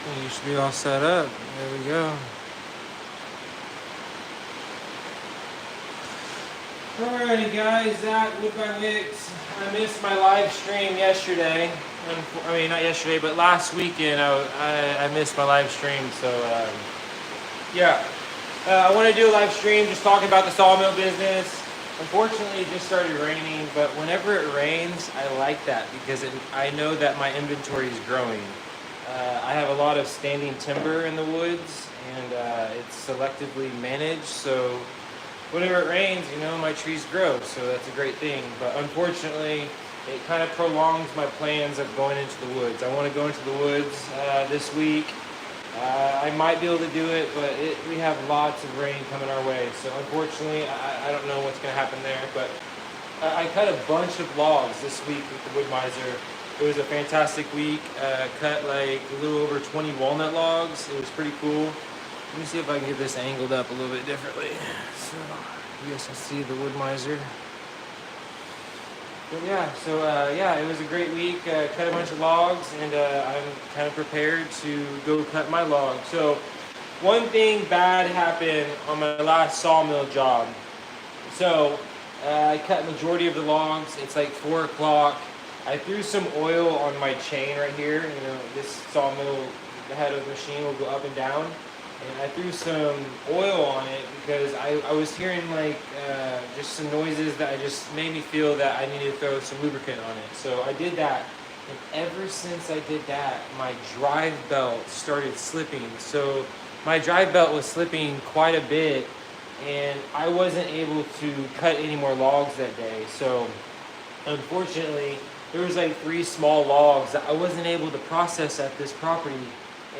You should be all set up. There we go. Alrighty guys, that Wood by Wicks. I missed my live stream yesterday. I mean, not yesterday, but last weekend I missed my live stream. So yeah, I want to do a live stream just talking about the sawmill business. Unfortunately, it just started raining, but whenever it rains, I like that because I know that my inventory is growing. I have a lot of standing timber in the woods, and it's selectively managed, so whenever it rains, my trees grow, so that's a great thing. But unfortunately, it kind of prolongs my plans of going into the woods. I want to go into the woods this week. I might be able to do it, but we have lots of rain coming our way, so unfortunately, I don't know what's going to happen there. But I cut a bunch of logs this week with the Wood Miser. It was a fantastic week. Cut like a little over 20 walnut logs. It was pretty cool. Let me see if I can get this angled up a little bit differently. So you guys can see the Wood Miser. But yeah, so yeah, it was a great week. Cut a bunch of logs, and I'm kind of prepared to go cut my log. So one thing bad happened on my last sawmill job. So I cut majority of the logs. It's like 4 o'clock. I threw some oil on my chain right here. This sawmill, the head of the machine will go up and down. And I threw some oil on it because I was hearing like just some noises that just made me feel that I needed to throw some lubricant on it. So I did that. And ever since I did that, my drive belt started slipping. So my drive belt was slipping quite a bit, and I wasn't able to cut any more logs that day. So unfortunately, there was like 3 small logs that I wasn't able to process at this property,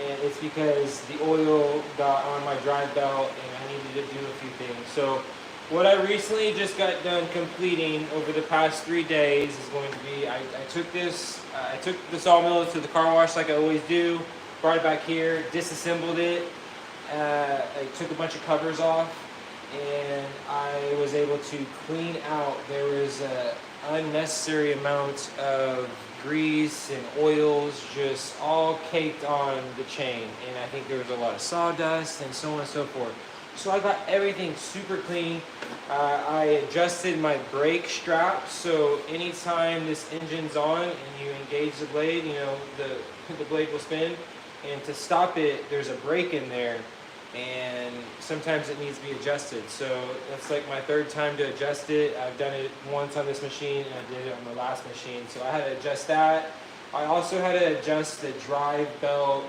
and it's because the oil got on my drive belt and I needed to do a few things. So what I recently just got done completing over the past 3 days is going to be, I took the sawmill to the car wash like I always do, brought it back here, disassembled it, I took a bunch of covers off, and I was able to clean out. There was a unnecessary amount of grease and oils just all caked on the chain, and I think there was a lot of sawdust and so on and so forth. So I got everything super clean. I adjusted my brake strap, so anytime this engine's on and you engage the blade, the blade will spin, and to stop it there's a brake in there, and sometimes it needs to be adjusted. So that's like my 3rd time to adjust it. I've done it once on this machine, and I did it on the last machine. So I had to adjust that. I also had to adjust the drive belt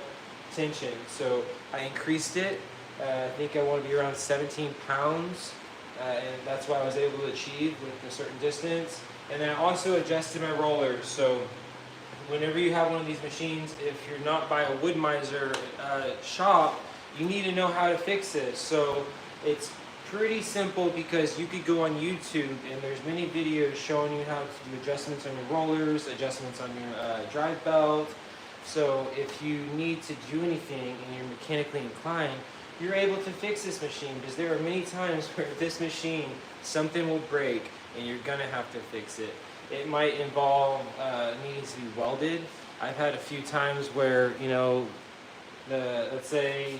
tension. So I increased it. I think I want to be around 17 pounds, and that's what I was able to achieve with a certain distance. And then I also adjusted my rollers. So whenever you have one of these machines, if you're not by a Wood Miser shop, you need to know how to fix this. So it's pretty simple because you could go on YouTube and there's many videos showing you how to do adjustments on your rollers, adjustments on your drive belt. So if you need to do anything and you're mechanically inclined, you're able to fix this machine, because there are many times where this machine, something will break and you're gonna have to fix it. It might involve needing to be welded. I've had a few times where, let's say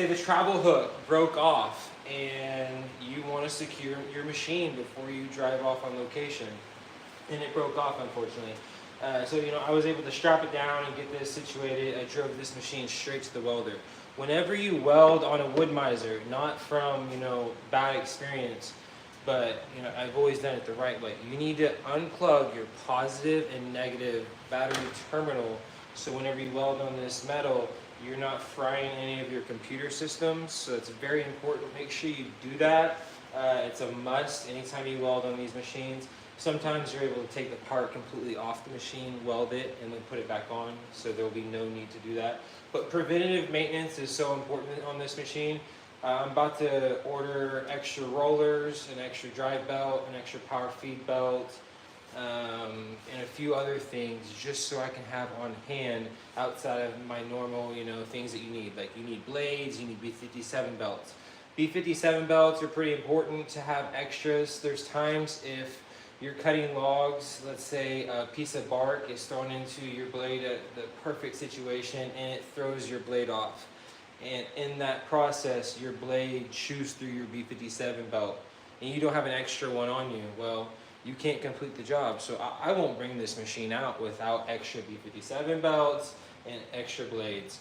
the travel hook broke off and you want to secure your machine before you drive off on location, and it broke off, unfortunately. So I was able to strap it down and get this situated. I drove this machine straight to the welder. Whenever you weld on a Wood Miser, not from bad experience, but I've always done it the right way, you need to unplug your positive and negative battery terminal. So whenever you weld on this metal, you're not frying any of your computer systems. So it's very important. Make sure you do that. It's a must anytime you weld on these machines. Sometimes you're able to take the part completely off the machine, weld it, and then put it back on. So there will be no need to do that. But preventative maintenance is so important on this machine. I'm about to order extra rollers, an extra drive belt, an extra power feed belt, and a few other things, just so I can have on hand outside of my normal, things that you need. Like you need blades, you need B57 belts. B57 belts are pretty important to have extras. There's times if you're cutting logs, let's say a piece of bark is thrown into your blade at the perfect situation and it throws your blade off. And in that process, your blade chews through your B57 belt and you don't have an extra one on you. Well, you can't complete the job. So I won't bring this machine out without extra B57 belts and extra blades.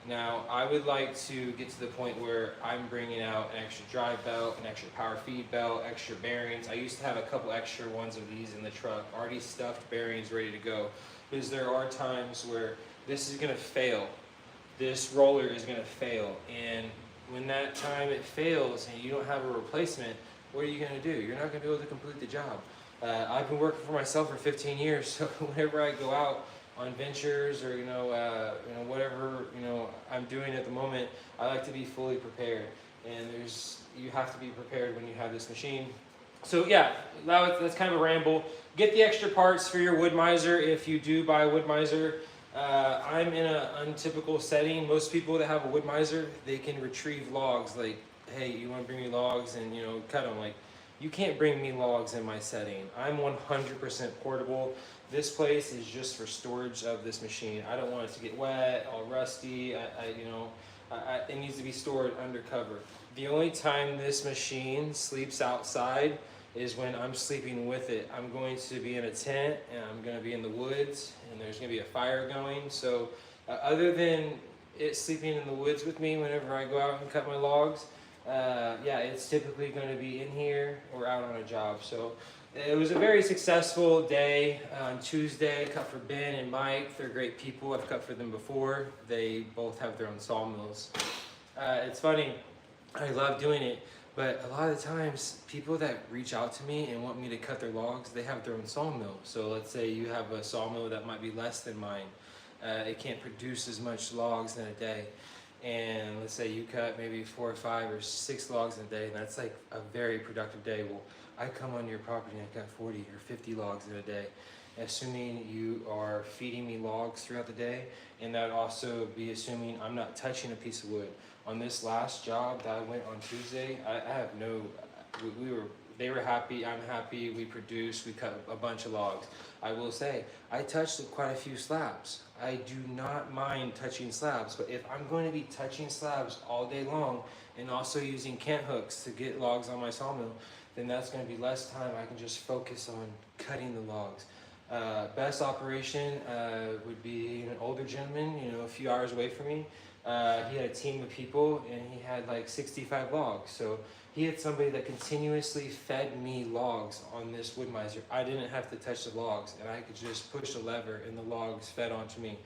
Now, I would like to get to the point where I'm bringing out an extra drive belt, an extra power feed belt, extra bearings. I used to have a couple extra ones of these in the truck, already stuffed bearings ready to go. Because there are times where this is gonna fail. This roller is gonna fail. And when that time it fails and you don't have a replacement, what are you gonna do? You're not gonna be able to complete the job. I've been working for myself for 15 years, so whenever I go out on ventures or whatever I'm doing at the moment, I like to be fully prepared. And you have to be prepared when you have this machine. So yeah, that's kind of a ramble. Get the extra parts for your wood miser if you do buy a wood miser. I'm in an untypical setting. Most people that have a wood miser, they can retrieve logs. Like, hey, you want to bring me logs and cut them. Like, you can't bring me logs in my setting. I'm 100% portable. This place is just for storage of this machine. I don't want it to get wet, all rusty. It needs to be stored under cover. The only time this machine sleeps outside is when I'm sleeping with it. I'm going to be in a tent and I'm going to be in the woods and there's going to be a fire going. So other than it sleeping in the woods with me whenever I go out and cut my logs, yeah, it's typically going to be in here or out on a job. So it was a very successful day. On Tuesday, I cut for Ben and Mike. They're great people. I've cut for them before. They both have their own sawmills. It's funny. I love doing it. But a lot of the times, people that reach out to me and want me to cut their logs, they have their own sawmill. So let's say you have a sawmill that might be less than mine. It can't produce as much logs in a day. And let's say you cut maybe 4 or 5 or 6 logs in a day, and that's like a very productive day. Well, I come on your property and I cut 40 or 50 logs in a day, assuming you are feeding me logs throughout the day, and that would also be assuming I'm not touching a piece of wood. On this last job that I went on Tuesday, I have no, they were happy, I'm happy, we produced, we cut a bunch of logs. I will say, I touched quite a few slabs. I do not mind touching slabs, but if I'm going to be touching slabs all day long and also using cant hooks to get logs on my sawmill, then that's going to be less time. I can just focus on cutting the logs. Best operation would be an older gentleman, a few hours away from me. He had a team of people and he had like 65 logs. So he had somebody that continuously fed me logs on this wood miser. I didn't have to touch the logs and I could just push a lever and the logs fed onto me.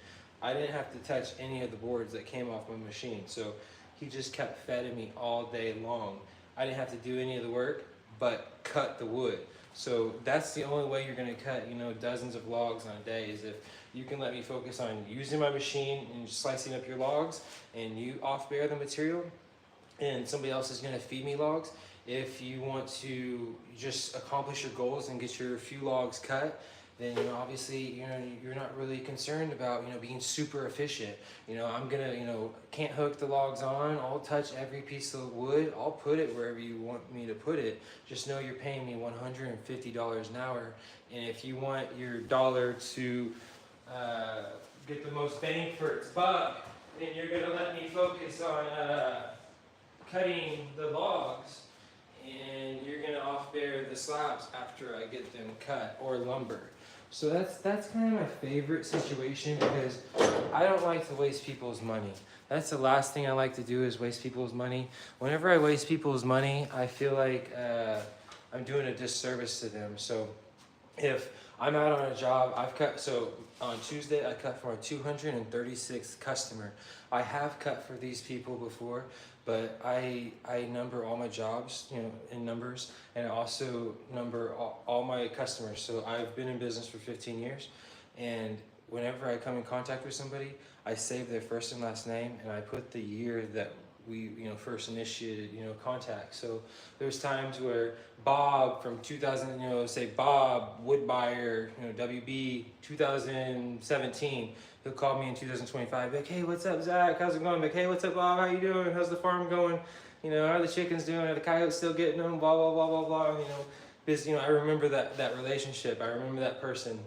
I didn't have to touch any of the boards that came off my machine. So he just kept feeding me all day long. I didn't have to do any of the work but cut the wood. So that's the only way you're going to cut, dozens of logs on a day, is if you can let me focus on using my machine and slicing up your logs, and you off-bear the material, and somebody else is going to feed me logs. If you want to just accomplish your goals and get your few logs cut, then obviously you're not really concerned about being super efficient. I'm gonna can't hook the logs on. I'll touch every piece of wood. I'll put it wherever you want me to put it. Just know you're paying me $150 an hour, and if you want your dollar to get the most bang for its buck, then you're gonna let me focus on cutting the logs, and you're gonna off-bear the slabs after I get them cut, or lumber. So that's kind of my favorite situation, because I don't like to waste people's money. That's the last thing I like to do, is waste people's money. Whenever I waste people's money, I feel like I'm doing a disservice to them. So if I'm out on a job, so on Tuesday, I cut for a 236th customer. I have cut for these people before, but I number all my jobs, in numbers, and I also number all my customers. So I've been in business for 15 years, and whenever I come in contact with somebody, I save their first and last name, and I put the year that we first initiated contact. So there's times where Bob from 2000, say Bob Woodbuyer, WB 2017, he'll call me in 2025, like, hey, what's up, Zach, how's it going? Like, hey, what's up, Bob, how you doing, how's the farm going, how are the chickens doing, are the coyotes still getting them, blah blah blah blah blah. because I remember that relationship. I remember that person.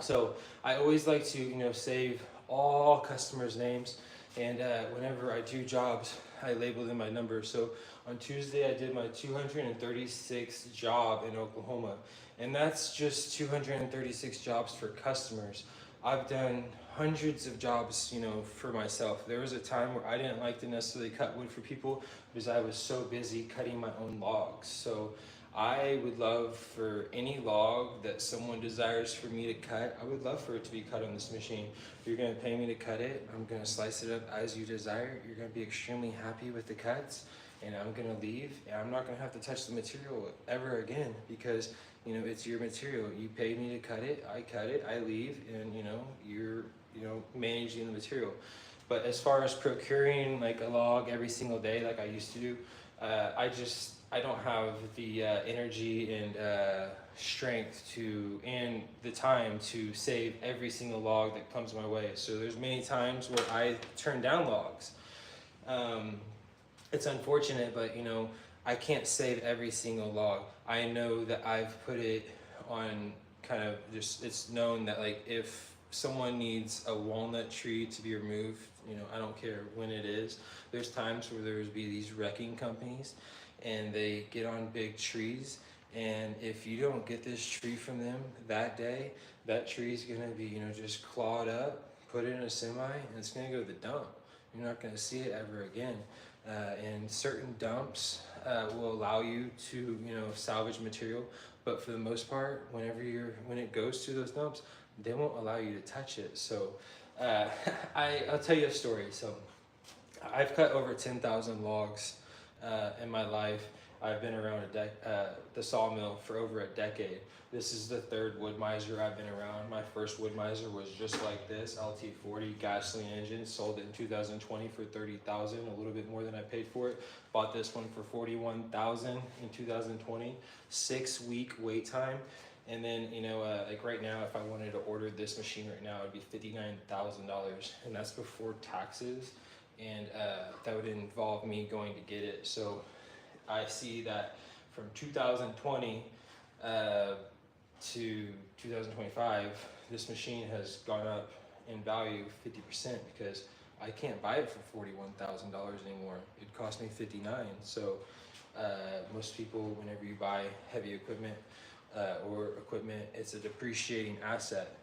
So I always like to save all customers' names, and whenever I do jobs, I label them by number. So on Tuesday, I did my 236th job in Oklahoma, and that's just 236 jobs for customers. I've done hundreds of jobs, for myself. There was a time where I didn't like to necessarily cut wood for people because I was so busy cutting my own logs. So I would love for any log that someone desires for me to cut, I would love for it to be cut on this machine. You're gonna pay me to cut it, I'm gonna slice it up as you desire. You're gonna be extremely happy with the cuts, and I'm gonna leave, and I'm not gonna have to touch the material ever again because it's your material. You paid me to cut it, I leave, and you're managing the material. But as far as procuring like a log every single day like I used to do, I don't have the energy and strength and the time to save every single log that comes my way. So there's many times where I turn down logs. It's unfortunate, but I can't save every single log. I know that I've put it on kind of just, it's known that like if someone needs a walnut tree to be removed, I don't care when it is. There's times where there's be these wrecking companies and they get on big trees, and if you don't get this tree from them that day, that tree is gonna be just clawed up, put it in a semi, and it's gonna go to the dump. You're not gonna see it ever again. And certain dumps will allow you to salvage material, but for the most part, when it goes to those dumps, they won't allow you to touch it. So I'll tell you a story. So I've cut over 10,000 logs in my life. I've been around the sawmill for over a decade. This is the third wood miser I've been around. My first wood miser was just like this, LT40 gasoline engine, sold it in 2020 for 30,000, a little bit more than I paid for it. Bought this one for 41,000 in 2020, 6-week wait time. And then, like right now, if I wanted to order this machine right now, it'd be $59,000, and that's before taxes. And that would involve me going to get it. So I see that from 2020 to 2025, this machine has gone up in value 50% because I can't buy it for $41,000 anymore. It cost me $59,000. So most people, whenever you buy heavy equipment or equipment, it's a depreciating asset.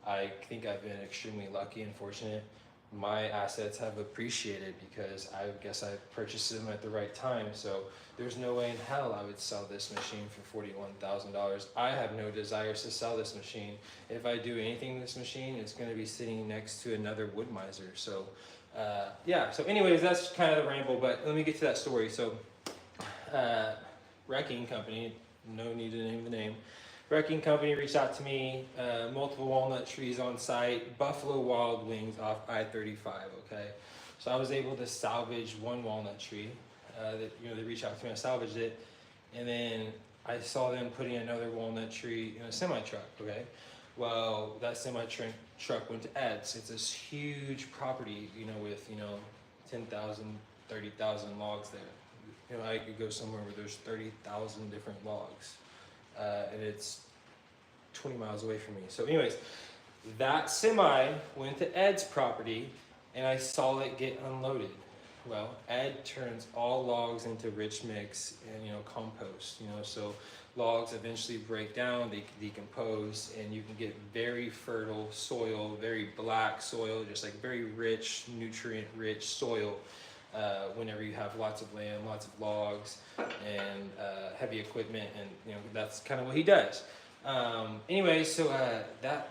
I think I've been extremely lucky and fortunate. My assets have appreciated because I guess I purchased them at the right time. So there's no way in hell I would sell this machine for $41,000. I have no desires to sell this machine. If I do anything with this machine, it's going to be sitting next to another wood miser. So yeah, so anyways, that's kind of the ramble, but let me get to that story. So wrecking company, no need to name the name. Wrecking company reached out to me, multiple walnut trees on site, Buffalo Wild Wings off I-35, okay? So I was able to salvage one walnut tree. They reached out to me, I salvaged it, and then I saw them putting another walnut tree in a semi-truck, okay? Well, that semi-truck went to Ed's. It's this huge property, with, 10,000, 30,000 logs there. I could go somewhere where there's 30,000 different logs. And it's 20 miles away from me. So anyways, that semi went to Ed's property and I saw it get unloaded. Well, Ed turns all logs into rich mix and compost, so logs eventually break down, they decompose, and you can get very fertile soil, very black soil, just like very rich, nutrient rich soil. Whenever you have lots of land, lots of logs, and heavy equipment, and that's kind of what he does. Anyway, so that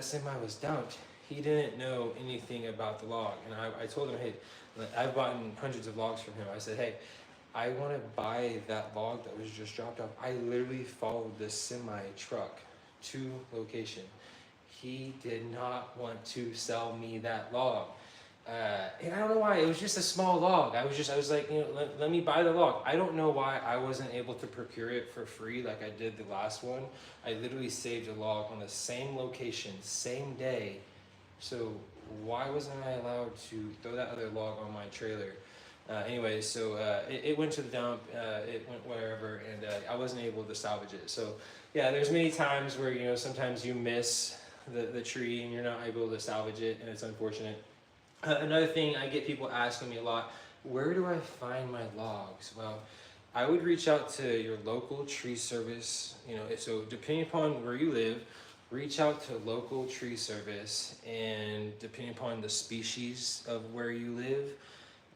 semi was dumped. He didn't know anything about the log, and I told him, hey, I've bought hundreds of logs from him. I said, hey, I want to buy that log that was just dropped off. I literally followed this semi truck to location. He did not want to sell me that log. And I don't know why. It was just a small log. I was like, let me buy the log. I don't know why I wasn't able to procure it for free like I did the last one. I literally saved a log on the same location, same day. So why wasn't I allowed to throw that other log on my trailer? Anyway, so it went to the dump. It went wherever, and I wasn't able to salvage it. So yeah, there's many times where, you know, sometimes you miss the tree and you're not able to salvage it, and it's unfortunate. Another thing I get people asking me a lot, where do I find my logs? Well, I would reach out to your local tree service, you know, so depending upon where you live, reach out to local tree service, and depending upon the species of where you live,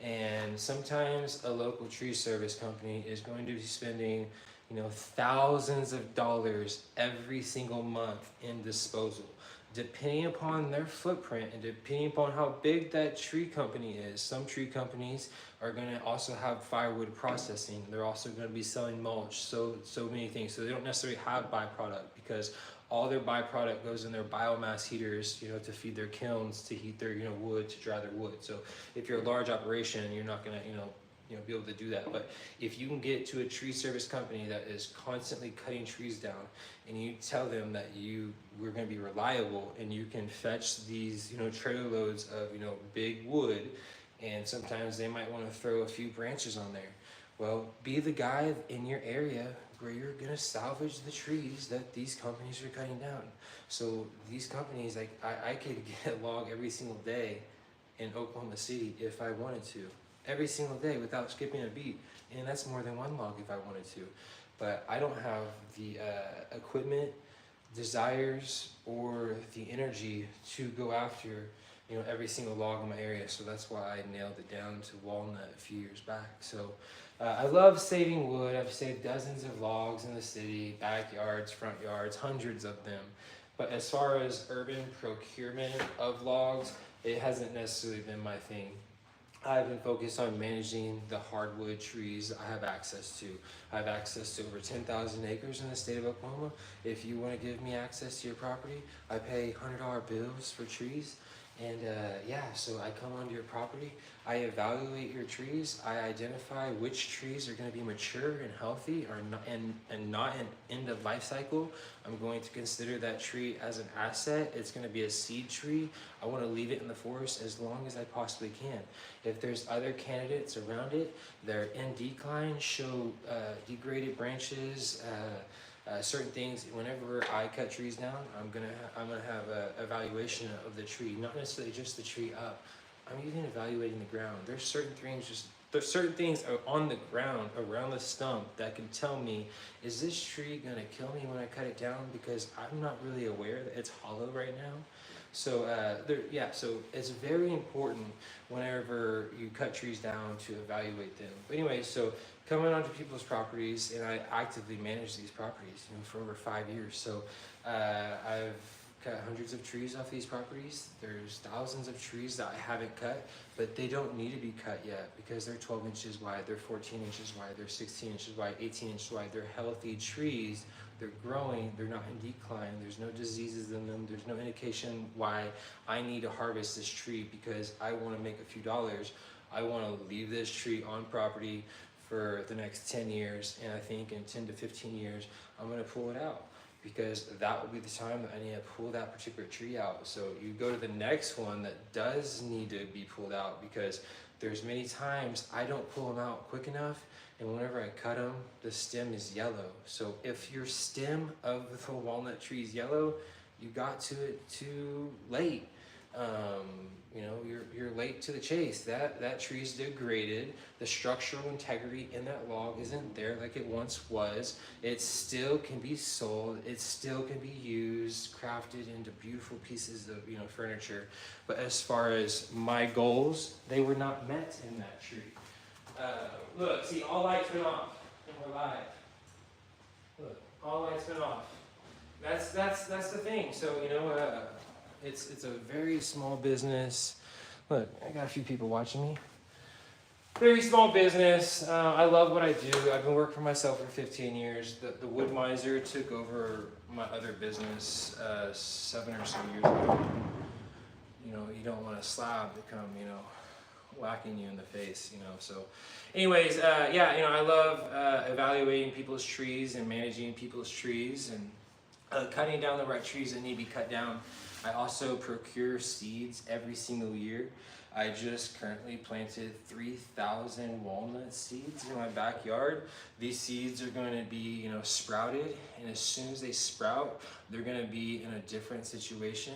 and sometimes a local tree service company is going to be spending, you know, thousands of dollars every single month in disposal, depending upon their footprint and depending upon how big that tree company is. Some tree companies are going to also have firewood processing. They're also going to be selling mulch, so many things. So they don't necessarily have byproduct, because all their byproduct goes in their biomass heaters, you know, to feed their kilns, to heat their, you know, wood, to dry their wood. So if you're a large operation, you're not going to, you know, be able to do that. But if you can get to a tree service company that is constantly cutting trees down, and you tell them that we're going to be reliable, and you can fetch these, you know, trailer loads of, you know, big wood, and sometimes they might want to throw a few branches on there. Well, be the guy in your area where you're going to salvage the trees that these companies are cutting down. So these companies, like, I could get a log every single day in Oklahoma City if I wanted to, every single day without skipping a beat, and that's more than one log if I wanted to. But I don't have the equipment, desires, or the energy to go after, you know, every single log in my area. So that's why I nailed it down to walnut a few years back. So I love saving wood. I've saved dozens of logs in the city, backyards, front yards, hundreds of them. But as far as urban procurement of logs, it hasn't necessarily been my thing. I've been focused on managing the hardwood trees I have access to. I have access to over 10,000 acres in the state of Oklahoma. If you want to give me access to your property, I pay $100 bills for trees. And yeah, so I come onto your property, I evaluate your trees, I identify which trees are going to be mature and healthy, or not, and not an end of life cycle. I'm going to consider that tree as an asset. It's going to be a seed tree. I want to leave it in the forest as long as I possibly can. If there's other candidates around it, they're in decline, show degraded branches, certain things. Whenever I cut trees down, I'm gonna have a evaluation of the tree, not necessarily just the tree up. I'm even evaluating the ground. There's certain things on the ground around the stump that can tell me, is this tree gonna kill me when I cut it down? Because I'm not really aware that it's hollow right now. So so it's very important whenever you cut trees down to evaluate them. But anyway, so coming onto people's properties, and I actively manage these properties, you know, for over 5 years. So I've cut hundreds of trees off these properties. There's thousands of trees that I haven't cut, but they don't need to be cut yet because they're 12 inches wide, they're 14 inches wide, they're 16 inches wide, 18 inches wide. They're healthy trees. They're growing, they're not in decline, there's no diseases in them, there's no indication why I need to harvest this tree because I want to make a few dollars. I want to leave this tree on property for the next 10 years, and I think in 10 to 15 years, I'm going to pull it out, because that will be the time that I need to pull that particular tree out. So you go to the next one that does need to be pulled out, because there's many times I don't pull them out quick enough, and whenever I cut them, the stem is yellow. So if your stem of the walnut tree is yellow, you got to it too late. You know, you're late to the chase. That tree's degraded. The structural integrity in that log isn't there like it once was. It still can be sold. It still can be used, crafted into beautiful pieces of, you know, furniture. But as far as my goals, they were not met in that tree. Look, see, all lights went off, and we're live. Look, all lights went off. That's the thing. So, you know, it's a very small business. Look, I got a few people watching me. Very small business. I love what I do. I've been working for myself for 15 years. The Wood Miser took over my other business 7 or so years ago. You know, you don't want a slab to come, you know, whacking you in the face, you know. So anyways, yeah, you know, I love evaluating people's trees and managing people's trees, and cutting down the right trees that need to be cut down. I also procure seeds every single year. I just currently planted 3,000 walnut seeds in my backyard. These seeds are going to be, sprouted, and as soon as they sprout, they're going to be in a different situation,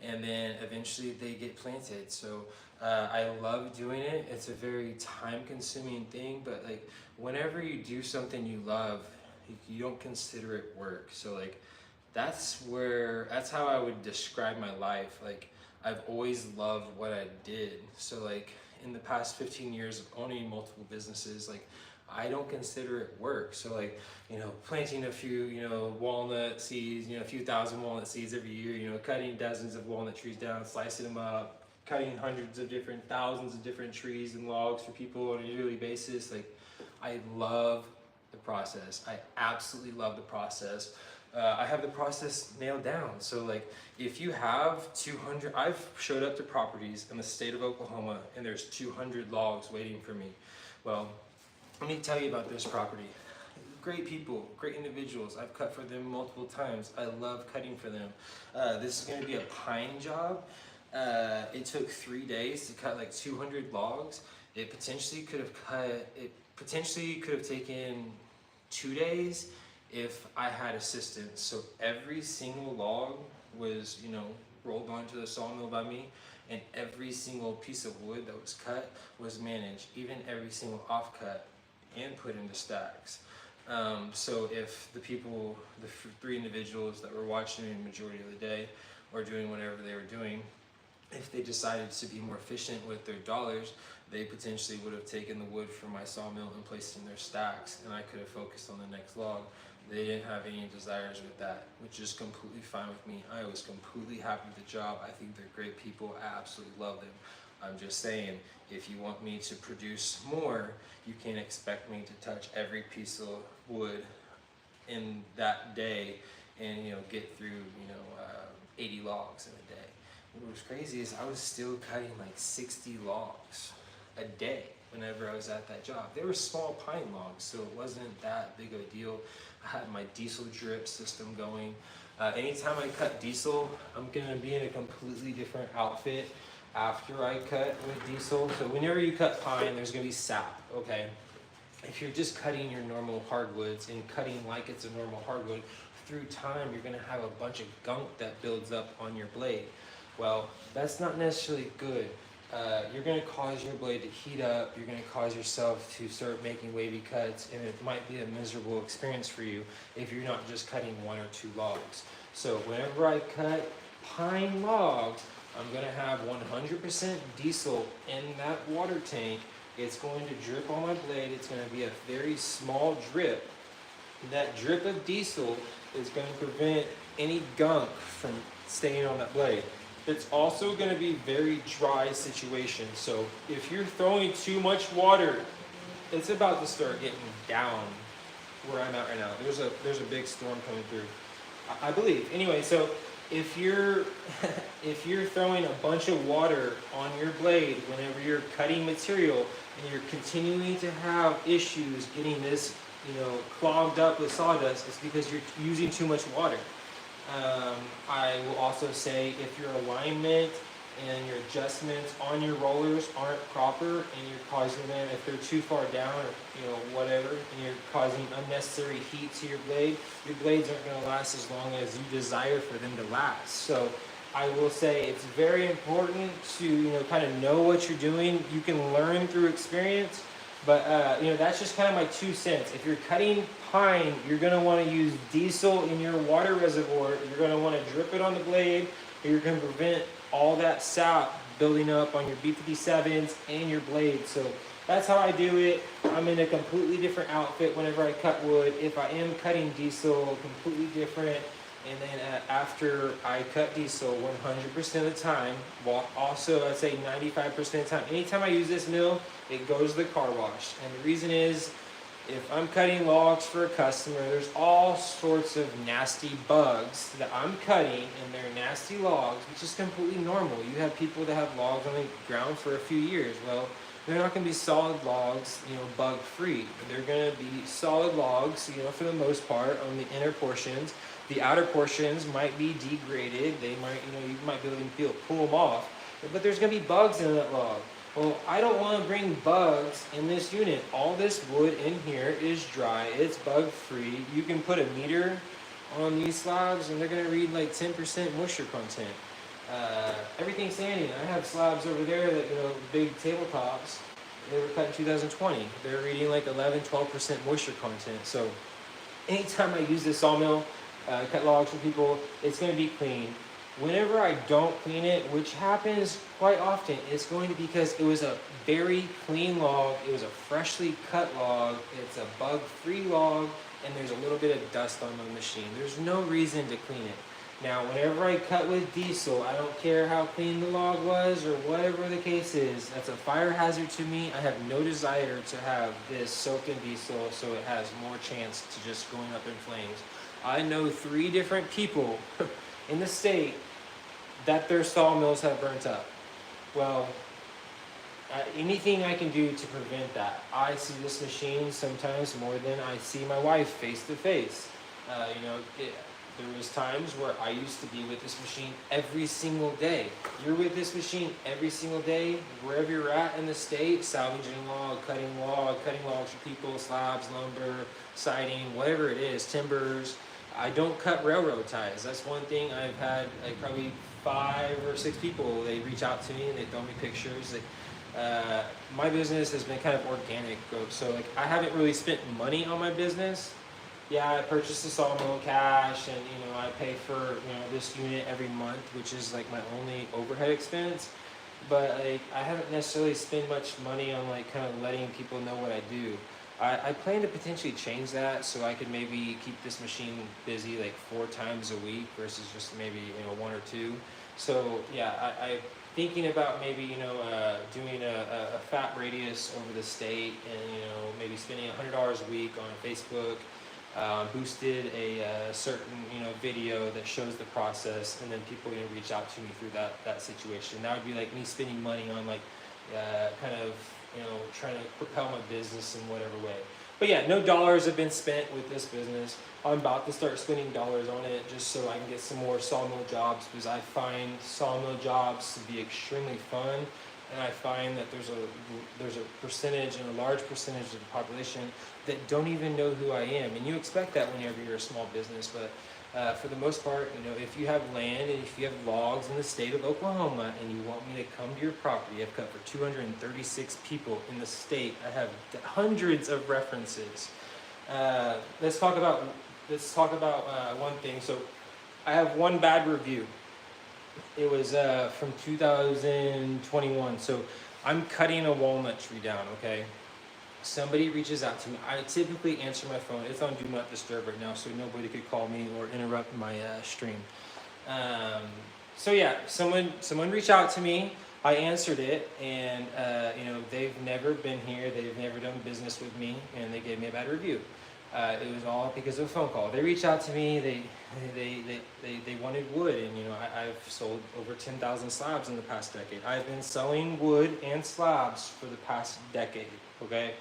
and then eventually they get planted. So I love doing it. It's a very time-consuming thing, but like whenever you do something you love, you don't consider it work. So like that's how I would describe my life. Like I've always loved what I did. So like in the past 15 years of owning multiple businesses, like I don't consider it work. So like, planting a few, walnut seeds, a few thousand walnut seeds every year, cutting dozens of walnut trees down, slicing them up, cutting thousands of different trees and logs for people on a yearly basis. Like I love the process. I absolutely love the process. I have the process nailed down. So like if you have 200, I've showed up to properties in the state of Oklahoma and there's 200 logs waiting for me. Well, let me tell you about this property. Great people, great individuals. I've cut for them multiple times. I love cutting for them. This is gonna be a pine job. It took 3 days to cut like 200 logs. It potentially could have taken 2 days if I had assistance. So every single log was, rolled onto the sawmill by me, and every single piece of wood that was cut was managed, even every single offcut, and put into stacks. So if the 3 individuals that were watching me the majority of the day or doing whatever they were doing, if they decided to be more efficient with their dollars, they potentially would have taken the wood from my sawmill and placed it in their stacks, and I could have focused on the next log. They didn't have any desires with that, which is completely fine with me. I was completely happy with the job. I think they're great people. I absolutely love them. I'm just saying, if you want me to produce more, you can't expect me to touch every piece of wood in that day and get through 80 logs in a day. What was crazy is I was still cutting like 60 logs a day whenever I was at that job. They were small pine logs, so it wasn't that big of a deal. I had my diesel drip system going. Anytime I cut diesel, I'm gonna be in a completely different outfit after I cut with diesel. So whenever you cut pine, there's gonna be sap, okay? If you're just cutting your normal hardwoods and cutting like it's a normal hardwood, through time you're gonna have a bunch of gunk that builds up on your blade. Well, that's not necessarily good. You're going to cause your blade to heat up, you're going to cause yourself to start making wavy cuts, and it might be a miserable experience for you if you're not just cutting 1 or 2 logs. So whenever I cut pine logs, I'm going to have 100% diesel in that water tank. It's going to drip on my blade. It's going to be a very small drip. That drip of diesel is going to prevent any gunk from staying on that blade. It's also going to be very dry situation. So if you're throwing too much water, it's about to start getting down where I'm at right now. There's a big storm coming through, I believe. Anyway, so if you're throwing a bunch of water on your blade whenever you're cutting material and you're continuing to have issues getting this clogged up with sawdust, it's because you're using too much water. I will also say if your alignment and your adjustments on your rollers aren't proper and you're causing them, if they're too far down or whatever, and you're causing unnecessary heat to your blades aren't going to last as long as you desire for them to last. So I will say it's very important to kind of know what you're doing. You can learn through experience, but that's just kind of my 2 cents. If you're cutting pine, you're going to want to use diesel in your water reservoir. You're going to want to drip it on the blade, or you're going to prevent all that sap building up on your B57s and your blade. So that's how I do it. I'm in a completely different outfit whenever I cut wood. If I am cutting diesel, completely different. And then after I cut diesel 100% of the time, well, also I'd say 95% of the time, anytime I use this mill, it goes to the car wash. And the reason is, if I'm cutting logs for a customer, there's all sorts of nasty bugs that I'm cutting, and they're nasty logs, which is completely normal. You have people that have logs on the ground for a few years. Well, they're not going to be solid logs, bug free. They're going to be solid logs, for the most part, on the inner portions. The outer portions might be degraded. They might, you might be able to pull them off. but there's gonna be bugs in that log. Well, I don't want to bring bugs in this unit. All this wood in here is dry. It's bug free. You can put a meter on these slabs and they're gonna read like 10% moisture content. Everything's standing. I have slabs over there that, big tabletops. They were cut in 2020. They're reading like 11, 12% moisture content. So anytime I use this sawmill, cut logs for people, it's going to be clean. Whenever I don't clean it, which happens quite often, it's going to be because it was a very clean log, it was a freshly cut log, it's a bug-free log, and there's a little bit of dust on the machine. There's no reason to clean it. Now, whenever I cut with diesel, I don't care how clean the log was or whatever the case is, that's a fire hazard to me. I have no desire to have this soaked in diesel so it has more chance to just going up in flames. I know 3 different people in the state that their sawmills have burnt up. Well, anything I can do to prevent that. I see this machine sometimes more than I see my wife face to face. There was times where I used to be with this machine every single day. You're with this machine every single day, wherever you're at in the state, salvaging cutting logs for people, slabs, lumber, siding, whatever it is, timbers. I don't cut railroad ties. That's one thing. I've had like probably 5 or 6 people, they reach out to me and they throw me pictures. My business has been kind of organic growth. So like I haven't really spent money on my business. Yeah, I purchased a sawmill cash and I pay for this unit every month, which is like my only overhead expense. But like I haven't necessarily spent much money on like kind of letting people know what I do. I plan to potentially change that so I could maybe keep this machine busy like 4 times a week versus just maybe 1 or 2. So yeah, I'm thinking about maybe doing a fat radius over the state and maybe spending $100 a week on Facebook. Boosted a certain video that shows the process, and then people reach out to me through that situation. That would be like me spending money on like kind of trying to propel my business in whatever way. But yeah, no dollars have been spent with this business. I'm about to start spending dollars on it just so I can get some more sawmill jobs, because I find sawmill jobs to be extremely fun. And I find that there's a percentage, and a large percentage of the population that don't even know who I am. And you expect that whenever you're a small business, but for the most part, if you have land and if you have logs in the state of Oklahoma and you want me to come to your property, I've cut for 236 people in the state. I have hundreds of references. Let's talk about one thing. So I have one bad review. It was from 2021. So I'm cutting a walnut tree down, okay? Somebody reaches out to me. I typically answer my phone. It's on Do Not Disturb right now, so nobody could call me or interrupt my stream. So yeah, someone reached out to me. I answered it, and they've never been here. They've never done business with me, and they gave me a bad review. It was all because of a phone call. They reached out to me. They wanted wood, and I've sold over 10,000 slabs in the past decade. I've been selling wood and slabs for the past decade. Okay,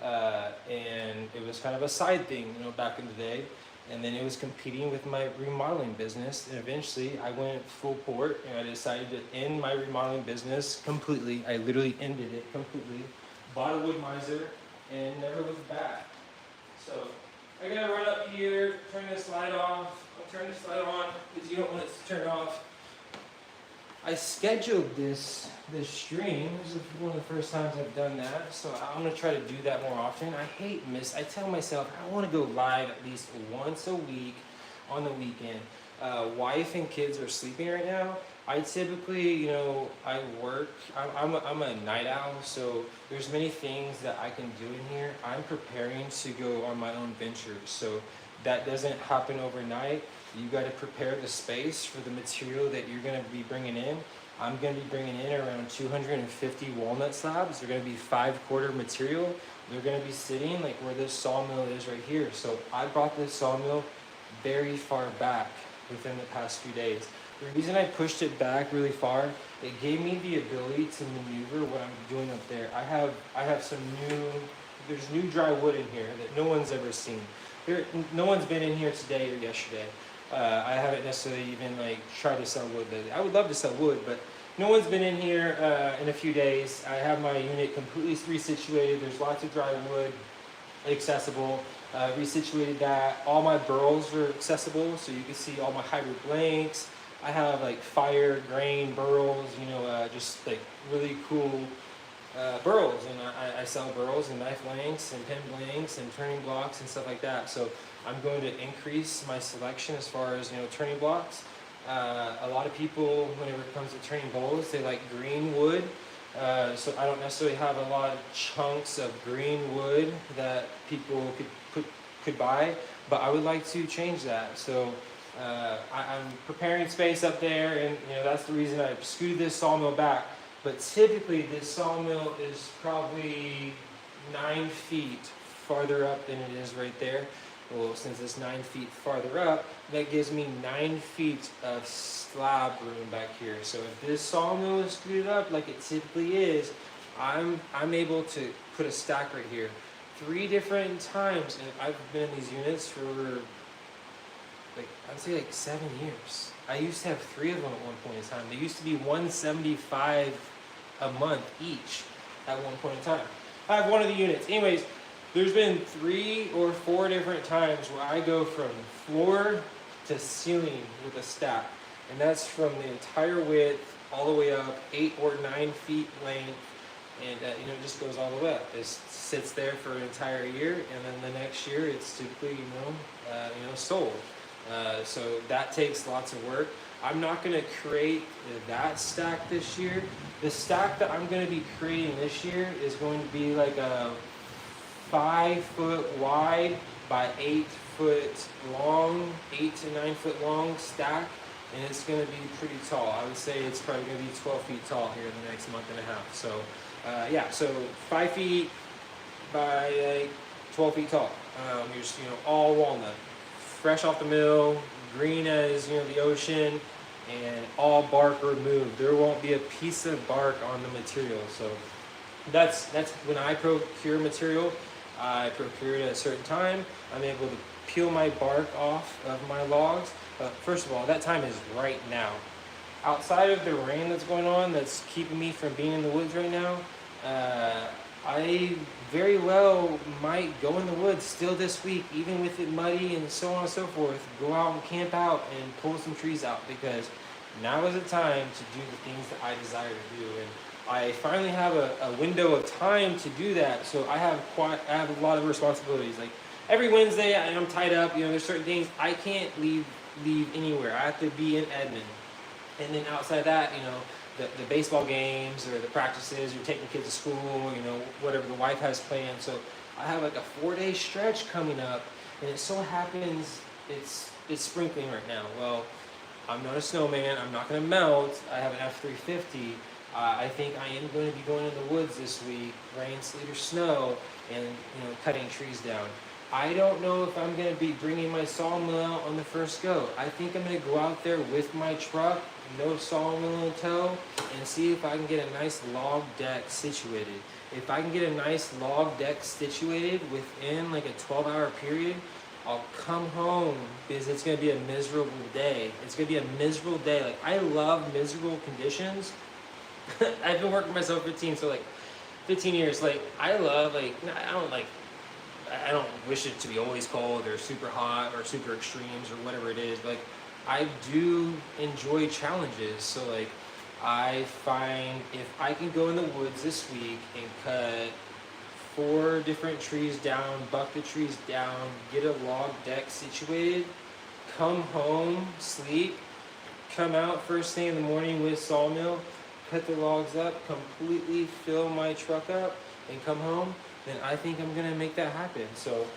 and it was kind of a side thing, back in the day, and then it was competing with my remodeling business. And eventually, I went full port, and I decided to end my remodeling business completely. I literally ended it completely. Bought a wood miser, and never looked back. So I gotta run up here, turn this light off. I'll turn this light on because you don't want it to turn off. I scheduled this stream. This is one of the first times I've done that, so I'm gonna try to do that more often. I tell myself I want to go live at least once a week on the weekend. Wife and kids are sleeping right now. I typically, I work. I'm a night owl, so there's many things that I can do in here. I'm preparing to go on my own ventures, so that doesn't happen overnight. You got to prepare the space for the material that you're going to be bringing in. I'm going to be bringing in around 250 walnut slabs. They're going to be 5/4 material. They're going to be sitting like where this sawmill is right here. So I brought this sawmill very far back within the past few days. The reason I pushed it back really far, it gave me the ability to maneuver what I'm doing up there. I have some there's new dry wood in here that no one's ever seen. No one's been in here today or yesterday. I haven't necessarily even tried to sell wood lately. I would love to sell wood, but no one's been in here in a few days. I have my unit completely resituated. There's lots of dry wood accessible. Resituated that. All my burls are accessible, so you can see all my hybrid blanks. I have like fire grain burls, you know, just like really cool burls, and I sell burls and knife blanks and pen blanks and turning blocks and stuff like that. So I'm going to increase my selection as far as, you know, turning blocks. A lot of people, whenever it comes to turning bowls, they like green wood. So I don't necessarily have a lot of chunks of green wood that people could buy, but I would like to change that. So I'm preparing space up there, and you know that's the reason I scooted this sawmill back. But typically, this sawmill is probably 9 feet farther up than it is right there. Well, since it's 9 feet farther up, that gives me 9 feet of slab room back here. So if this sawmill is screwed up like it typically is, I'm able to put a stack right here. 3 different times, and I've been in these units for like, I'd say like 7 years. I used to have 3 of them at one point in time. They used to be $175 a month each at one point in time. I have one of the units. Anyways, there's been 3 or 4 different times where I go from floor to ceiling with a stack. And that's from the entire width all the way up 8 or 9 feet length. And you know, it just goes all the way up. It sits there for an entire year, and then the next year it's typically, you know, sold. So that takes lots of work. I'm not going to create that stack this year. The stack that I'm going to be creating this year is going to be like a 5 foot wide by 8 foot long, 8 to 9 foot long stack, and it's going to be pretty tall. I would say it's probably going to be 12 feet tall here in the next month and a half. So yeah, so 5 feet by like 12 feet tall. You're just, you know, all walnut, fresh off the mill, green as, you know, the ocean, and all bark removed. There won't be a piece of bark on the material. So that's when I procure material. I procure it at a certain time. I'm able to peel my bark off of my logs. First of all, that time is right now. Outside of the rain that's going on, that's keeping me from being in the woods right now, I very well might go in the woods still this week, even with it muddy and so on and so forth. Go out and camp out and pull some trees out, because now is the time to do the things that I desire to do. And I finally have a window of time to do that. So I have a lot of responsibilities. Like every Wednesday, I'm tied up. You know, there's certain things I can't leave anywhere. I have to be in Edmond. And then outside of that, you know, the baseball games or the practices or taking kids to school, you know, whatever the wife has planned. So I have like a 4-day stretch coming up, and it so happens it's sprinkling right now. Well, I'm not a snowman. I'm not going to melt. I have an F-350. I think I am going to be going in the woods this week, rain, sleet, or snow, and, you know, cutting trees down. I don't know if I'm going to be bringing my sawmill out on the first go. I think I'm going to go out there with my truck, no sawmill in tow, and see if I can get a nice log deck situated. If I can get a nice log deck situated within like a 12-hour period, I'll come home, because it's going to be a miserable day. It's going to be a miserable day. Like, I love miserable conditions. I've been working myself 15 years. Like, I love, like, I don't wish it to be always cold or super hot or super extremes or whatever it is. But like, I do enjoy challenges. So like, I find if I can go in the woods this week and cut 4 different trees down, buck the trees down, get a log deck situated, come home, sleep, come out first thing in the morning with sawmill, cut the logs up, completely fill my truck up, and come home, then I think I'm gonna make that happen. So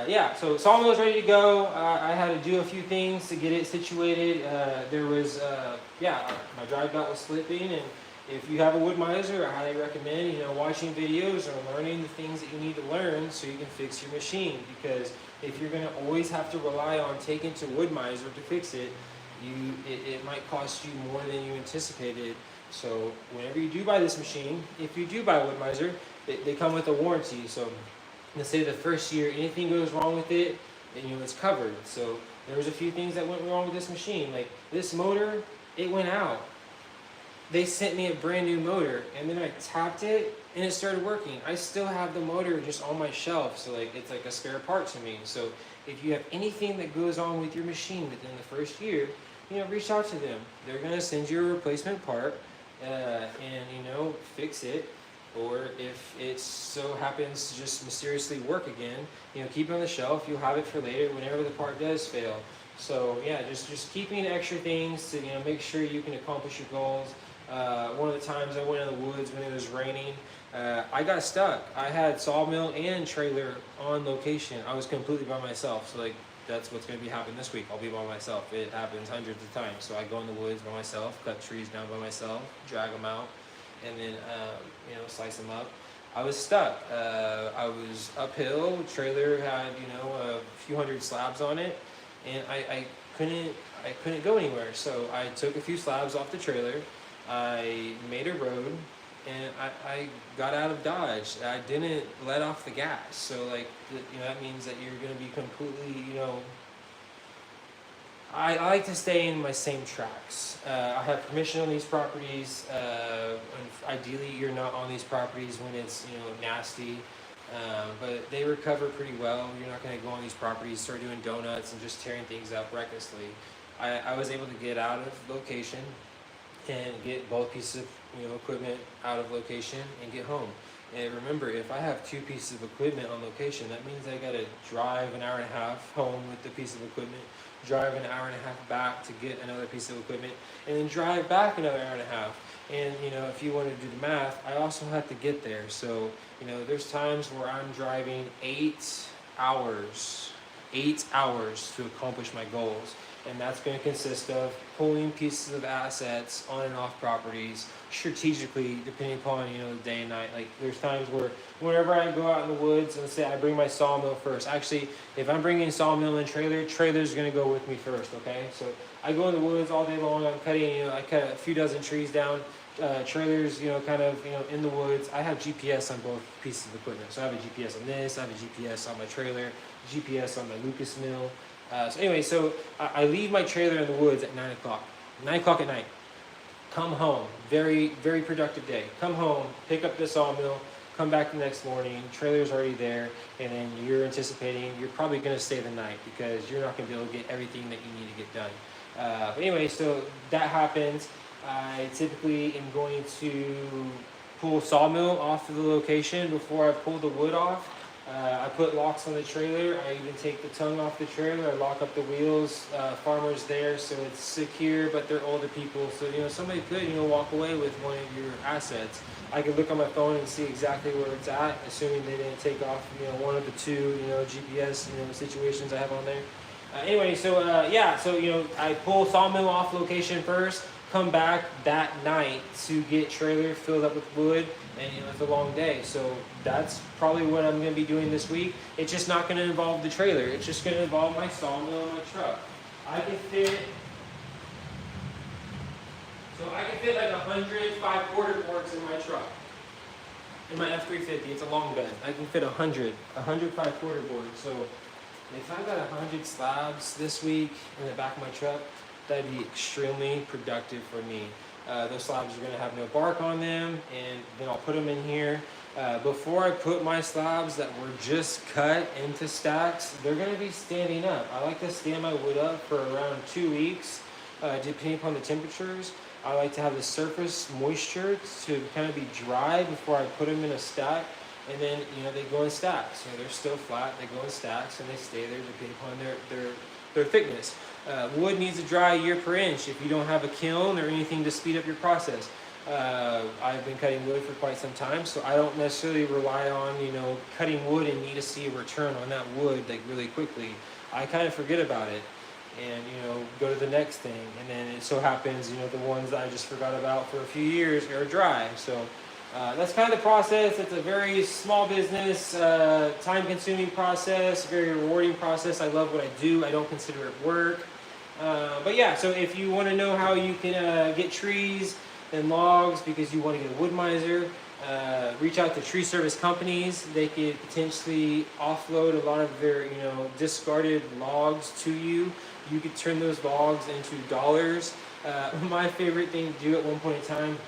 yeah, so sawmill is ready to go. I had to do a few things to get it situated. There was, my drive belt was slipping, and if you have a wood miser, I highly recommend, you know, watching videos or learning the things that you need to learn so you can fix your machine. Because if you're gonna always have to rely on taking to wood miser to fix it, it might cost you more than you anticipated. So whenever you do buy this machine, if you do buy a wood miser, they come with a warranty. So let's say the first year anything goes wrong with it, and you know it's covered. So there was a few things that went wrong with this machine. Like this motor, it went out. they sent me a brand new motor, and then I tapped it and it started working. I still have the motor just on my shelf, so like it's like a spare part to me. So if you have anything that goes on with your machine within the first year, reach out to them. They're gonna send you a replacement part, and fix it. Or if it so happens to just mysteriously work again, keep it on the shelf. You'll have it for later whenever the part does fail. So yeah, just keeping extra things to make sure you can accomplish your goals. One of the times I went in the woods when it was raining, I got stuck. I had sawmill and trailer on location. I was completely by myself. So like that's what's going to be happening this week. I'll be by myself. It happens hundreds of times. So I go in the woods by myself, cut trees down by myself, drag them out, and then slice them up. I was stuck. I was uphill. Trailer had a few hundred slabs on it, and I couldn't go anywhere. So I took a few slabs off the trailer. I made a road, and I got out of Dodge. I didn't let off the gas. So like that means that you're going to be completely I like to stay in my same tracks. I have permission on these properties. Ideally, you're not on these properties when it's nasty, but they recover pretty well. You're not going to go on these properties, start doing donuts and just tearing things up recklessly. I was able to get out of location and get both pieces of equipment out of location and get home. And remember, if I have two pieces of equipment on location, that means I got to drive an hour and a half home with the piece of equipment, drive an hour and a half back to get another piece of equipment, and then drive back another hour and a half. And if you want to do the math, I also have to get there. So there's times where I'm driving 8 hours to accomplish my goals. And that's going to consist of pulling pieces of assets on and off properties strategically, depending upon the day and night. Like there's times where whenever I go out in the woods, let's say I bring my sawmill first. Actually, if I'm bringing sawmill and trailer's going to go with me first. Okay, so I go in the woods all day long. I'm cutting. I cut a few dozen trees down. Trailers, kind of in the woods. I have GPS on both pieces of equipment. So I have a GPS on this. I have a GPS on my trailer. GPS on my Lucas mill. So I leave my trailer in the woods at 9 o'clock. 9 o'clock at night. Come home. Very, very productive day. Come home, pick up the sawmill, come back the next morning, trailer's already there, and then you're anticipating you're probably going to stay the night because you're not going to be able to get everything that you need to get done. So that happens. I typically am going to pull sawmill off of the location before I pull the wood off. I put locks on the trailer. I even take the tongue off the trailer. I lock up the wheels. Farmers there, so it's secure, but they're older people. So, somebody could, walk away with one of your assets. I could look on my phone and see exactly where it's at, assuming they didn't take off, one of the two, GPS, situations I have on there. I pull sawmill off location first, come back that night to get trailer filled up with wood, and it's a long day. So that's probably what I'm going to be doing this week. It's just not going to involve the trailer. It's just going to involve my sawmill and my truck. I can fit like 100 5-quarter boards in my truck. In my F350, it's a long bed. I can fit 100 5-quarter boards. So if I got 100 slabs this week in the back of my truck, that'd be extremely productive for me. Those slabs are going to have no bark on them, and then I'll put them in here. Before I put my slabs that were just cut into stacks, they're going to be standing up. I like to stand my wood up for around 2 weeks, depending upon the temperatures. I like to have the surface moisture to kind of be dry before I put them in a stack. And then, they go in stacks. They're still flat, they go in stacks, and they stay there depending upon their thickness. Wood needs to dry 1 year per inch if you don't have a kiln or anything to speed up your process. I've been cutting wood for quite some time, so I don't necessarily rely on, cutting wood and need to see a return on that wood like really quickly. I kind of forget about it and, go to the next thing. And then it so happens, the ones that I just forgot about for a few years are dry. So that's kind of the process. It's a very small business, time-consuming process, very rewarding process. I love what I do. I don't consider it work. So if you want to know how you can get trees and logs because you want to get a wood miser, reach out to tree service companies. They could potentially offload a lot of their, discarded logs to you. You could turn those logs into dollars. My favorite thing to do at one point in time,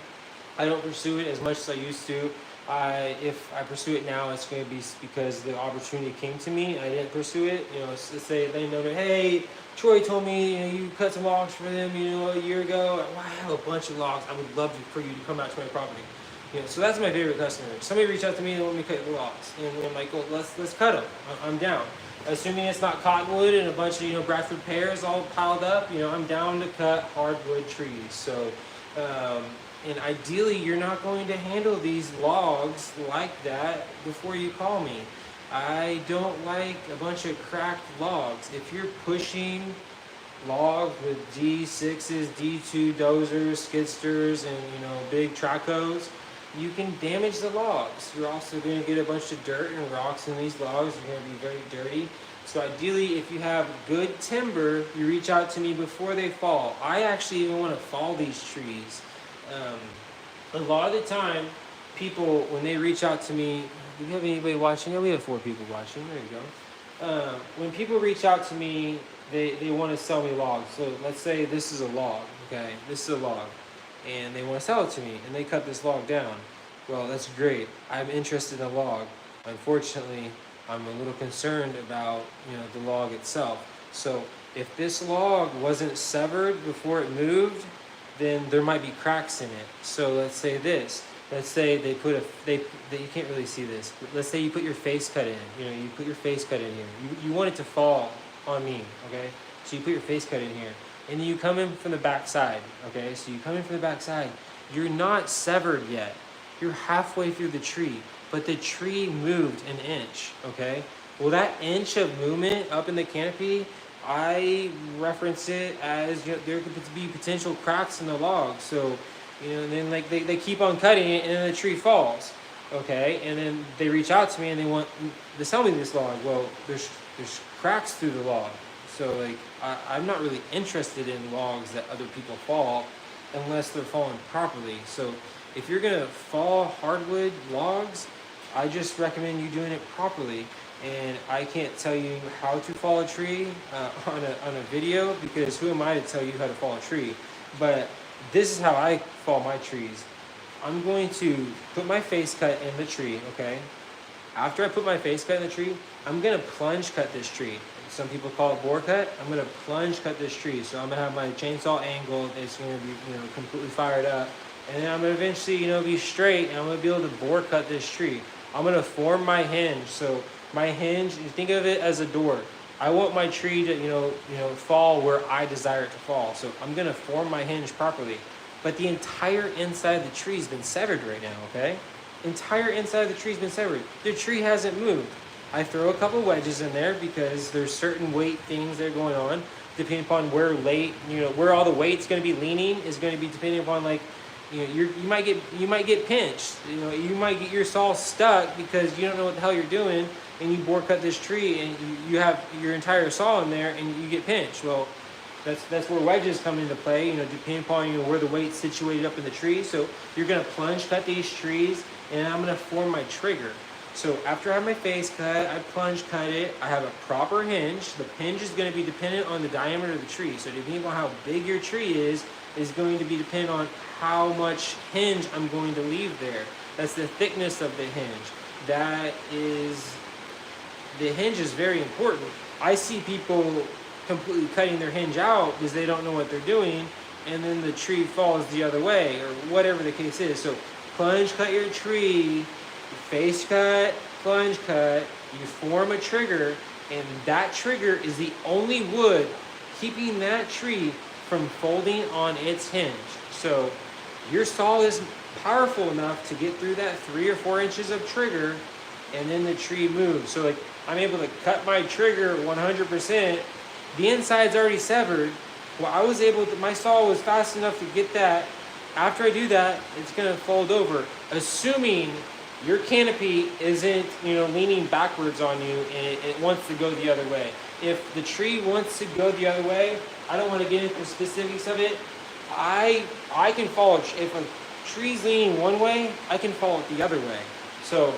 I don't pursue it as much as I used to. If I pursue it now, it's going to be because the opportunity came to me. I didn't pursue it. Let's say they know that, hey, Troy told me you cut some logs for them, a year ago. Well, I have a bunch of logs. I would love for you to come out to my property. So that's my favorite customer. Somebody reached out to me and want me to cut the logs, and I'm like, well, let's cut them. I'm down. Assuming it's not cottonwood and a bunch of Bradford pears all piled up, I'm down to cut hardwood trees. So. And ideally, you're not going to handle these logs like that before you call me. I don't like a bunch of cracked logs. If you're pushing logs with D6s, D2 dozers, skidsters, and big track hoes, you can damage the logs. You're also going to get a bunch of dirt and rocks in these logs. You're going to be very dirty. So ideally, if you have good timber, you reach out to me before they fall. I actually even want to fall these trees. A lot of the time, people, when they reach out to me, do we have anybody watching? Yeah, we have 4 people watching. There you go. When people reach out to me, they want to sell me logs. So let's say this is a log, okay? This is a log. And they want to sell it to me, and they cut this log down. Well, that's great. I'm interested in the log. Unfortunately, I'm a little concerned about, the log itself. So if this log wasn't severed before it moved, then there might be cracks in it. So let's say this. Let's say they put you can't really see this, but let's say you put your face cut in. You put your face cut in here. You want it to fall on me, okay? So you put your face cut in here. And then you come in from the back side, okay? So you come in from the back side. You're not severed yet. You're halfway through the tree, but the tree moved an inch, okay? Well, that inch of movement up in the canopy, I reference it as there could be potential cracks in the log. So, and then they keep on cutting it, and then the tree falls. Okay, and then they reach out to me and they want to sell me this log. Well, there's cracks through the log, so I'm not really interested in logs that other people fall unless they're falling properly. So if you're gonna fall hardwood logs, I just recommend you doing it properly. And I can't tell you how to fall a tree on a video, because who am I to tell you how to fall a tree? But this is how I fall my trees. I'm going to put my face cut in the tree, okay? After I put my face cut in the tree, I'm going to plunge cut this tree. Some people call it bore cut. I'm going to plunge cut this tree. So I'm going to have my chainsaw angled. It's going to be completely fired up. And then I'm going to eventually be straight, and I'm going to be able to bore cut this tree. I'm going to form my hinge. So my hinge, you think of it as a door. I want my tree to, fall where I desire it to fall. So I'm going to form my hinge properly. But the entire inside of the tree has been severed right now, okay? Entire inside of the tree has been severed. The tree hasn't moved. I throw a couple wedges in there because there's certain weight things that are going on. Depending upon where where all the weight's going to be leaning is going to be depending upon you might get pinched. You might get your saw stuck because you don't know what the hell you're doing, and you bore cut this tree and you have your entire saw in there and you get pinched. Well, that's where wedges come into play. Depending upon where the weight's situated up in the tree. So you're gonna plunge cut these trees, and I'm gonna form my trigger. So after I have my face cut, I plunge cut it. I have a proper hinge. The hinge is going to be dependent on the diameter of the tree. So depending on how big your tree is going to be dependent on how much hinge I'm going to leave there. That's the thickness of the hinge. The hinge is very important. I see people completely cutting their hinge out because they don't know what they're doing, and then the tree falls the other way, or whatever the case is. So plunge cut your tree, face cut, plunge cut, you form a trigger, and that trigger is the only wood keeping that tree from folding on its hinge. So your saw is powerful enough to get through that 3 or 4 inches of trigger, and then the tree moves. So I'm able to cut my trigger 100%. The inside's already severed. Well, I was able to, my saw was fast enough to get that. After I do that, it's gonna fold over, assuming your canopy isn't, leaning backwards on you and it wants to go the other way. If the tree wants to go the other way, I don't want to get into the specifics of it. I can follow, if a tree's leaning one way, I can follow it the other way. So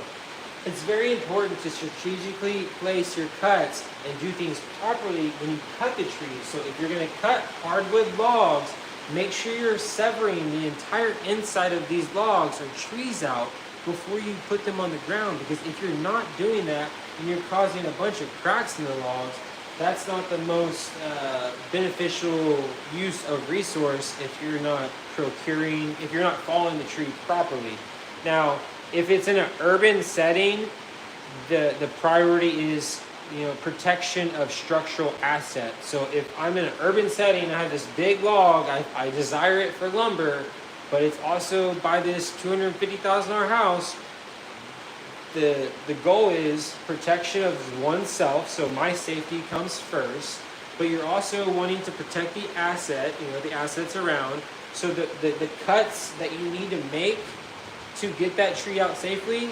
it's very important to strategically place your cuts and do things properly when you cut the trees. So if you're going to cut hardwood logs, make sure you're severing the entire inside of these logs or trees out before you put them on the ground, because if you're not doing that and you're causing a bunch of cracks in the logs, that's not the most beneficial use of resource if you're not if you're not following the tree properly. Now, if it's in an urban setting, the priority is, protection of structural assets. So if I'm in an urban setting and I have this big log, I desire it for lumber, but it's also by this $250,000 house. The goal is protection of oneself, so my safety comes first, but you're also wanting to protect the asset, the assets around. So the cuts that you need to make to get that tree out safely,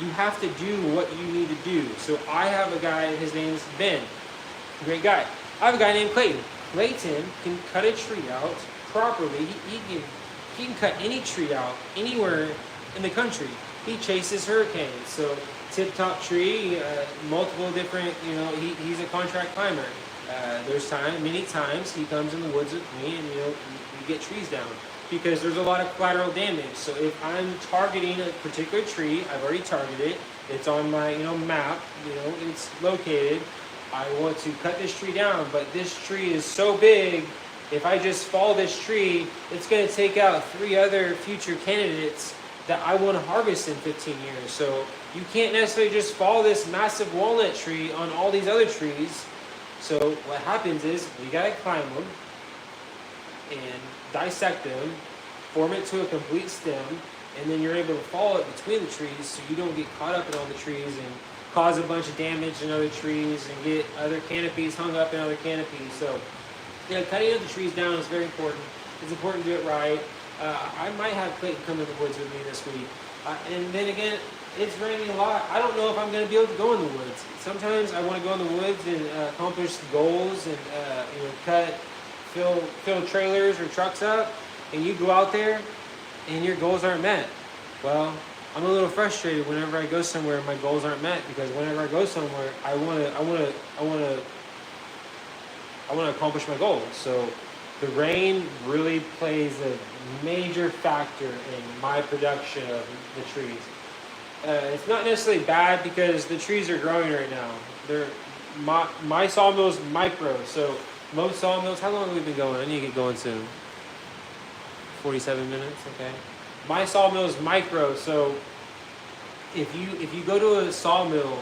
you have to do what you need to do. So I have a guy, his name is Ben, great guy. I have a guy named Clayton. Clayton can cut a tree out properly. He can cut any tree out anywhere in the country. He chases hurricanes. So tip-top tree, multiple different, he's a contract climber. There's many times he comes in the woods with me and, we get trees down because there's a lot of collateral damage. So if I'm targeting a particular tree, I've already targeted it. It's on my, map, it's located. I want to cut this tree down, but this tree is so big, if I just follow this tree, it's going to take out 3 other future candidates that I want to harvest in 15 years. So you can't necessarily just follow this massive walnut tree on all these other trees. So what happens is we got to climb them and dissect them, form it to a complete stem, and then you're able to follow it between the trees so you don't get caught up in all the trees and cause a bunch of damage in other trees and get other canopies hung up in other canopies. So cutting of the trees down is very important. It's important to do it right. I might have Clayton come in the woods with me this week. And then again, it's raining a lot. I don't know if I'm going to be able to go in the woods. Sometimes I want to go in the woods and accomplish goals and fill trailers or trucks up, and you go out there and your goals aren't met. Well, I'm a little frustrated whenever I go somewhere and my goals aren't met, because whenever I go somewhere, I want to accomplish my goals. So the rain really plays a major factor in my production of the trees. It's not necessarily bad because the trees are growing right now. My sawmill's micro, so most sawmills, how long have we been going? I need to get going soon. 47 minutes, okay. My sawmill is micro, so if you go to a sawmill,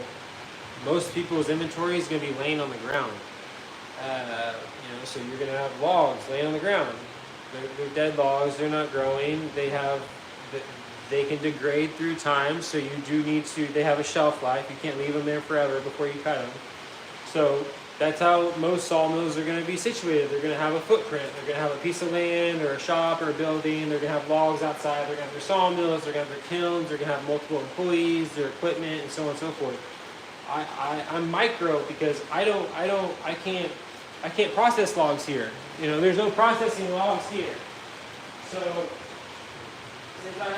most people's inventory is going to be laying on the ground. So you're going to have logs laying on the ground. They're dead logs. They're not growing. They can degrade through time. So you do need to. They have a shelf life. You can't leave them there forever before you cut them. So that's how most sawmills are going to be situated. They're going to have a footprint. They're going to have a piece of land or a shop or a building. They're going to have logs outside. They're going to have their sawmills. They're going to have their kilns. They're going to have multiple employees, their equipment, and so on and so forth. I'm micro because I can't process logs here. There's no processing logs here. So since I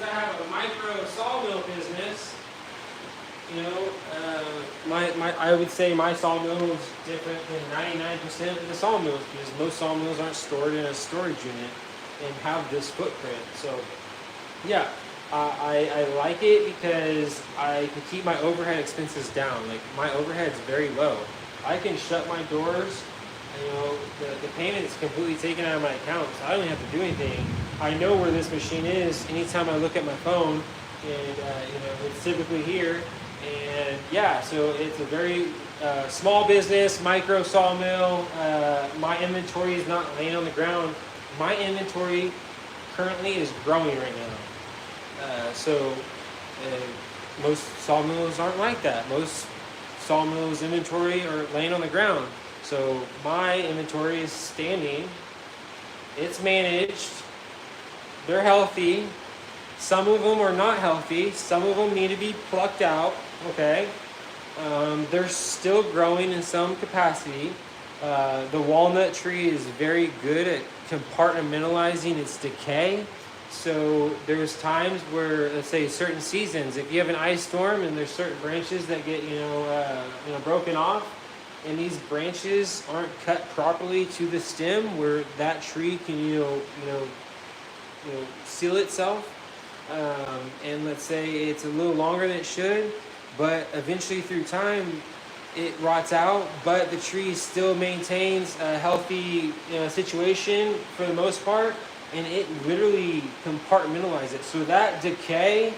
have a micro sawmill business, I would say my sawmill is different than 99% of the sawmills, because most sawmills aren't stored in a storage unit and have this footprint. So yeah, I like it because I can keep my overhead expenses down. Like, my overhead is very low. I can shut my doors. The payment is completely taken out of my account, so I don't even have to do anything. I know where this machine is anytime I look at my phone, and it's typically here. And yeah, so it's a very small business, micro sawmill. My inventory is not laying on the ground. My inventory currently is growing right now. Most sawmills aren't like that. Most sawmills' inventory are laying on the ground. So my inventory is standing. It's managed. They're healthy. Some of them are not healthy. Some of them need to be plucked out. Okay. They're still growing in some capacity. The walnut tree is very good at compartmentalizing its decay. So there's times where, let's say, certain seasons, if you have an ice storm and there's certain branches that get broken off, and these branches aren't cut properly to the stem where that tree can seal itself, and let's say it's a little longer than it should, but eventually through time it rots out, but the tree still maintains a healthy situation for the most part, and it literally compartmentalizes it. So that decay,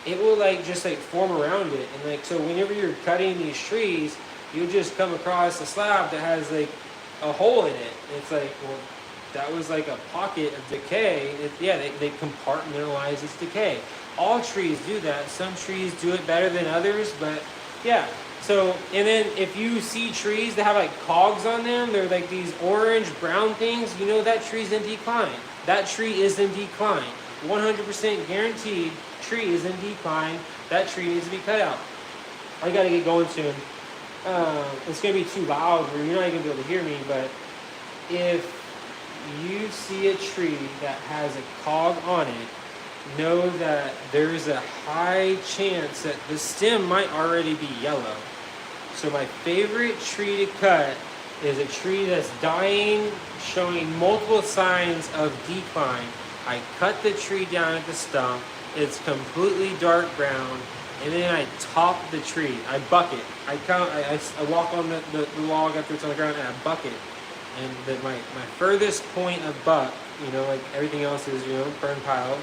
it will just form around it, and so whenever you're cutting these trees, you'll just come across a slab that has a hole in it. It's well, that was a pocket of decay. They compartmentalize its decay. All trees do that. Some trees do it better than others, but yeah. So, and then if you see trees that have cogs on them, they're these orange, brown things, that tree's in decline. That tree is in decline. 100% guaranteed tree is in decline. That tree needs to be cut out. I gotta get going soon. It's gonna be too loud or you're not even gonna be able to hear me, but if you see a tree that has a cog on it, know that there's a high chance that the stem might already be yellow. So my favorite tree to cut is a tree that's dying, showing multiple signs of decline. I cut the tree down at the stump. It's completely dark brown, and then I top the tree. I buck it. I walk on the log after it's on the ground, and I buck it. And my furthest point of buck, everything else is burn pile.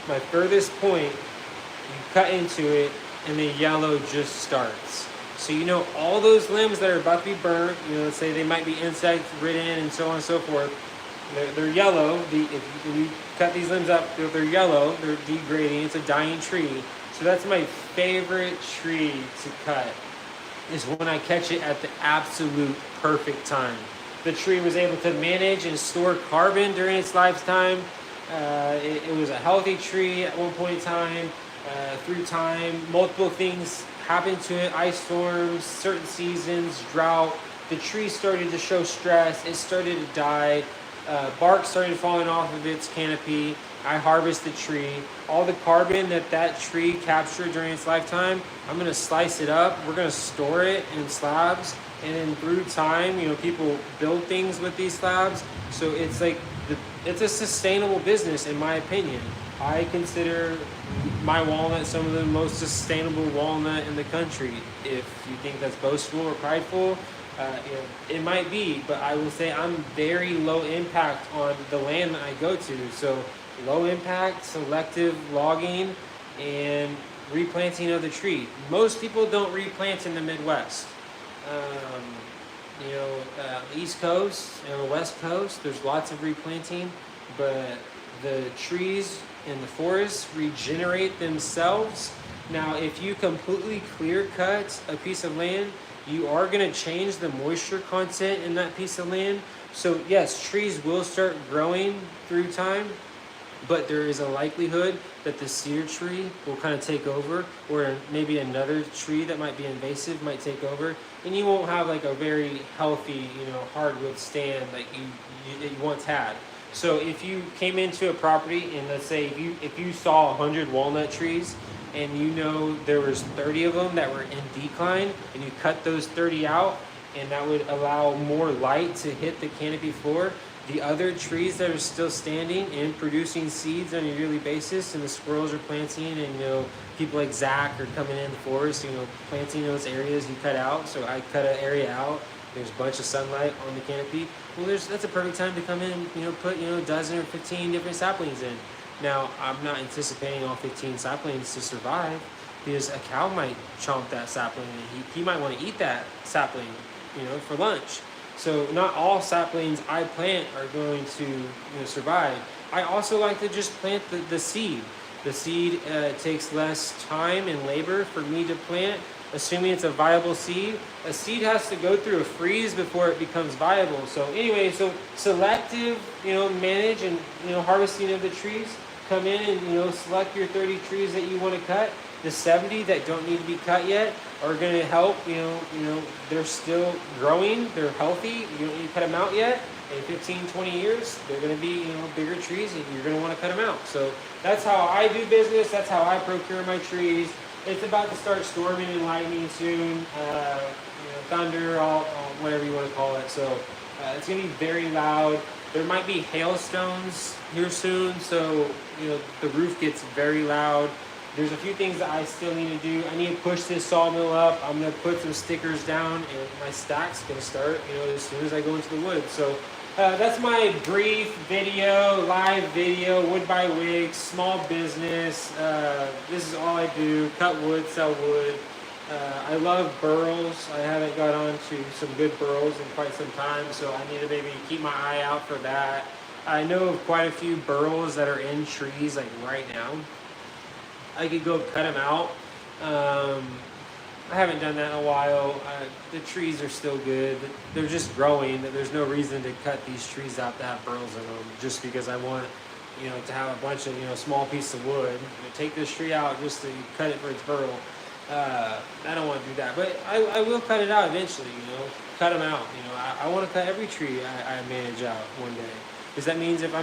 My furthest point, you cut into it, and the yellow just starts. So all those limbs that are about to be burnt, let's say they might be insect ridden and so on and so forth, they're yellow. If you cut these limbs up, they're yellow, they're degrading, it's a dying tree. So that's my favorite tree to cut, is when I catch it at the absolute perfect time. The tree was able to manage and store carbon during its lifetime. It was a healthy tree at one point in time. Through time, multiple things happened to it: ice storms, certain seasons, drought. The tree started to show stress. It started to die. Bark started falling off of its canopy. I harvest the tree. All the carbon that tree captured during its lifetime, I'm going to slice it up. We're going to store it in slabs. And then through time, people build things with these slabs. So it's it's a sustainable business, in my opinion. I consider my walnut some of the most sustainable walnut in the country. If you think that's boastful or prideful, it might be, but I will say I'm very low impact on the land that I go to. So low impact, selective logging, and replanting of the tree. Most people don't replant in the Midwest. East Coast and the West Coast, there's lots of replanting, but the trees in the forest regenerate themselves. Now, if you completely clear cut a piece of land, you are going to change the moisture content in that piece of land. So yes, trees will start growing through time, but there is a likelihood that the cedar tree will kind of take over, or maybe another tree that might be invasive might take over, and you won't have a very healthy, hardwood stand like you once had. So if you came into a property and let's say if you saw 100 walnut trees and there was 30 of them that were in decline, and you cut those 30 out, and that would allow more light to hit the canopy floor, the other trees that are still standing and producing seeds on a yearly basis, and the squirrels are planting, and people like Zach are coming in the forest, planting those areas you cut out. So I cut an area out, there's a bunch of sunlight on the canopy. Well, that's a perfect time to come in, put a dozen or 15 different saplings in. Now, I'm not anticipating all 15 saplings to survive, because a cow might chomp that sapling, and he might want to eat that sapling, for lunch. So not all saplings I plant are going to survive. I also like to just plant the seed. The seed takes less time and labor for me to plant, assuming it's a viable seed. A seed has to go through a freeze before it becomes viable. So anyway, selective, manage and, harvesting of the trees. Come in and, select your 30 trees that you want to cut. The 70 that don't need to be cut yet are going to help, they're still growing, they're healthy, you don't need to cut them out yet. In 15, 20 years, they're going to be, bigger trees, and you're going to want to cut them out. So that's how I do business, that's how I procure my trees. It's about to start storming and lightning soon. thunder, all whatever you want to call it. So it's going to be very loud. There might be hailstones here soon, so the roof gets very loud. There's a few things that I still need to do. I need to push this sawmill up. I'm going to put some stickers down, and my stack's going to start as soon as I go into the woods. So that's my brief video, live video, wood by wigs, small business. This is all I do: cut wood, sell wood. I love burls. I haven't got on to some good burls in quite some time, so I need to maybe keep my eye out for that. I know of quite a few burls that are in trees like right now. I could go cut them out. I haven't done that in a while. The trees are still good. They're just growing. There's no reason to cut these trees out to have burls in them just because I want to have a bunch of small pieces of wood. Take this tree out just to cut it for its burl. I don't want to do that, but I will cut it out eventually. Cut them out. I want to cut every tree I manage out one day. Because that means if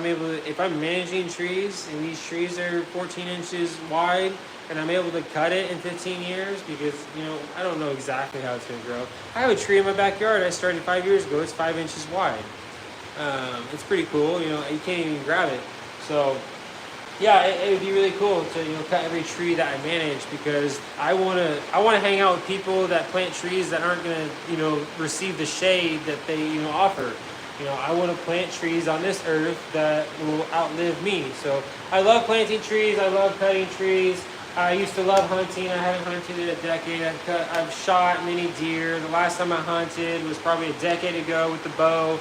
I'm managing trees and these trees are 14 inches wide and I'm able to cut it in 15 years because, I don't know exactly how it's going to grow. I have a tree in my backyard I started 5 years ago. It's 5 inches wide. It's pretty cool. You can't even grab it. So, yeah, it would be really cool to, cut every tree that I manage because I want to hang out with people that plant trees that aren't going to, receive the shade that they, offer. I want to plant trees on this earth that will outlive me. So I love planting trees. I love cutting trees. I used to love hunting. I haven't hunted in a decade. I've shot many deer. The last time I hunted was probably a decade ago with the bow.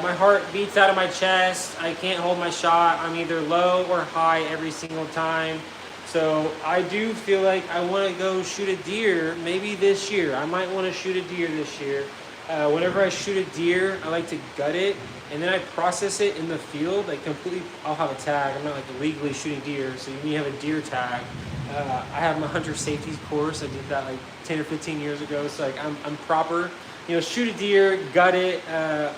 My heart beats out of my chest. I can't hold my shot. I'm either low or high every single time. So I do feel like I want to go shoot a deer maybe this year. I might want to shoot a deer this year. Whenever I shoot a deer, I like to gut it, and then I process it in the field, like completely. I'll have a tag. I'm not like illegally shooting deer, so you need to have a deer tag. I have my hunter safety course. I did that like 10 or 15 years ago, so like I'm proper. Shoot a deer, gut it,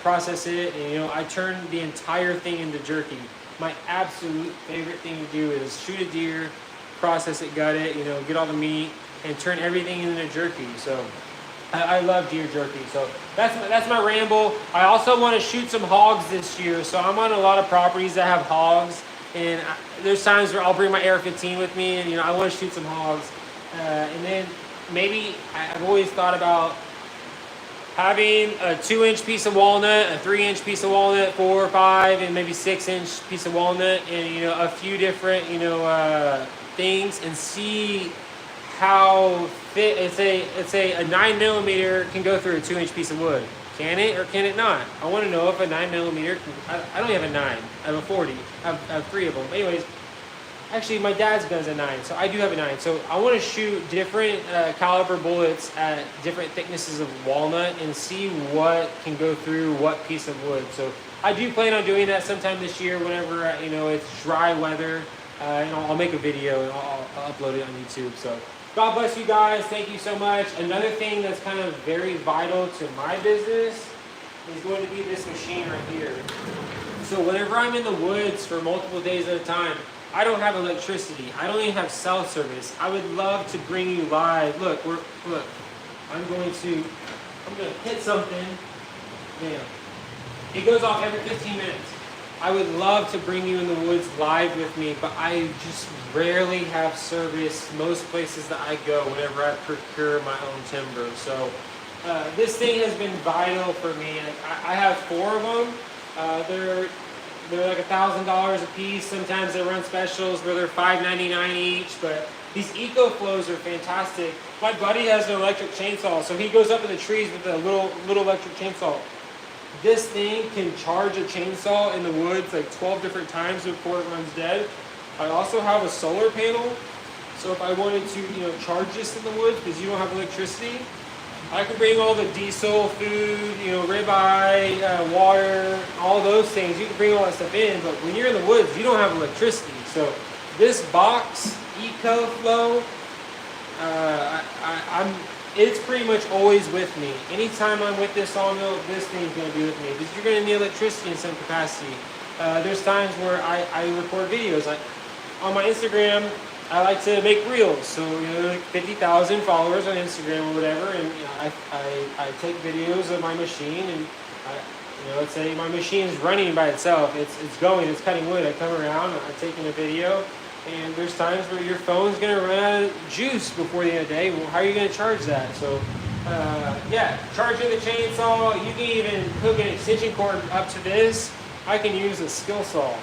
process it, and I turn the entire thing into jerky. My absolute favorite thing to do is shoot a deer, process it, gut it, get all the meat, and turn everything into jerky. So I love deer jerky. So that's my ramble. I also want to shoot some hogs this year. So I'm on a lot of properties that have hogs, and there's times where I'll bring my AR-15 with me, and I want to shoot some hogs. And then maybe I've always thought about having a 2-inch piece of walnut, a 3-inch piece of walnut, 4 or 5, and maybe 6-inch piece of walnut, and a few different things, and see how fit. It's a 9mm can go through a 2-inch piece of wood. Can it or can it not? I want to know if a 9mm can. I don't have a 9. I have a 40. I have 3 of them. Anyways, actually my dad's gun's a 9, so I do have a 9. So I want to shoot different caliber bullets at different thicknesses of walnut and see what can go through what piece of wood. So I do plan on doing that sometime this year whenever it's dry weather. And I'll make a video and I'll upload it on YouTube. So God bless you guys. Thank you so much. Another thing that's kind of very vital to my business is going to be this machine right here. So whenever I'm in the woods for multiple days at a time, I don't have electricity. I don't even have cell service. I would love to bring you live. Look. I'm going to hit something. Bam. It goes off every 15 minutes. I would love to bring you in the woods live with me, but I just rarely have service most places that I go whenever I procure my own timber. So this thing has been vital for me. I have 4 of them. They're like $1,000 a piece. Sometimes they run specials where they're $5.99 each, but these EcoFlows are fantastic. My buddy has an electric chainsaw, so he goes up in the trees with a little electric chainsaw. This thing can charge a chainsaw in the woods like 12 different times before it runs dead. I also have a solar panel, so if I wanted to charge this in the woods because you don't have electricity, I can bring all the diesel, food, ribeye, water, all those things. You can bring all that stuff in, but when you're in the woods, you don't have electricity. So this box, EcoFlow, it's pretty much always with me. Anytime I'm with this sawmill, this thing's going to be with me because you're going to need electricity in some capacity. There's times where I record videos. Like on my Instagram, I like to make reels. So like 50,000 followers on Instagram or whatever, and I take videos of my machine, and let's say my machine is running by itself. It's going. It's cutting wood. I come around. I'm taking a video. And there's times where your phone's going to run out of juice before the end of the day. Well, how are you going to charge that? So, yeah, charging the chainsaw. You can even hook an extension cord up to this. I can use a skill saw.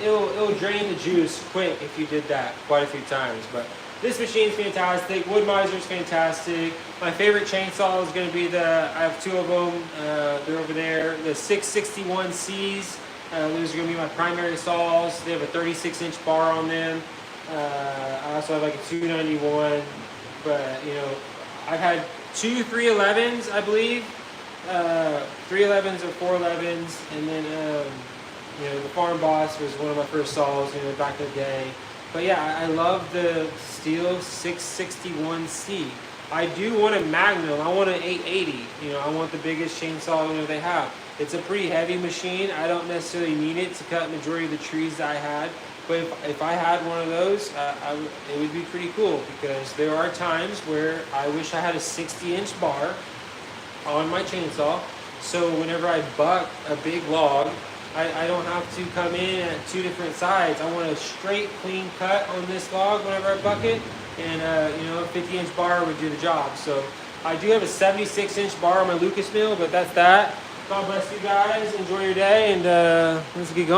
It'll drain the juice quick if you did that quite a few times. But this machine's fantastic. Wood Miser's fantastic. My favorite chainsaw is going to be I have two of them. They're over there. The 661Cs. Those are going to be my primary saws. They have a 36-inch bar on them. I also have like a 291. But, I've had two 311s, I believe. 311s or 411s. And then, the Farm Boss was one of my first saws, back in the day. But yeah, I love the Steel 661C. I do want a Magnum. I want an 880. I want the biggest chainsaw they have. It's a pretty heavy machine. I don't necessarily need it to cut majority of the trees that I had. But if I had one of those, it would be pretty cool, because there are times where I wish I had a 60-inch bar on my chainsaw. So whenever I buck a big log, I don't have to come in at two different sides. I want a straight, clean cut on this log whenever I buck it. And, a 50-inch bar would do the job. So I do have a 76-inch bar on my Lucas mill, but that's that. God bless you guys. Enjoy your day, and let's get going.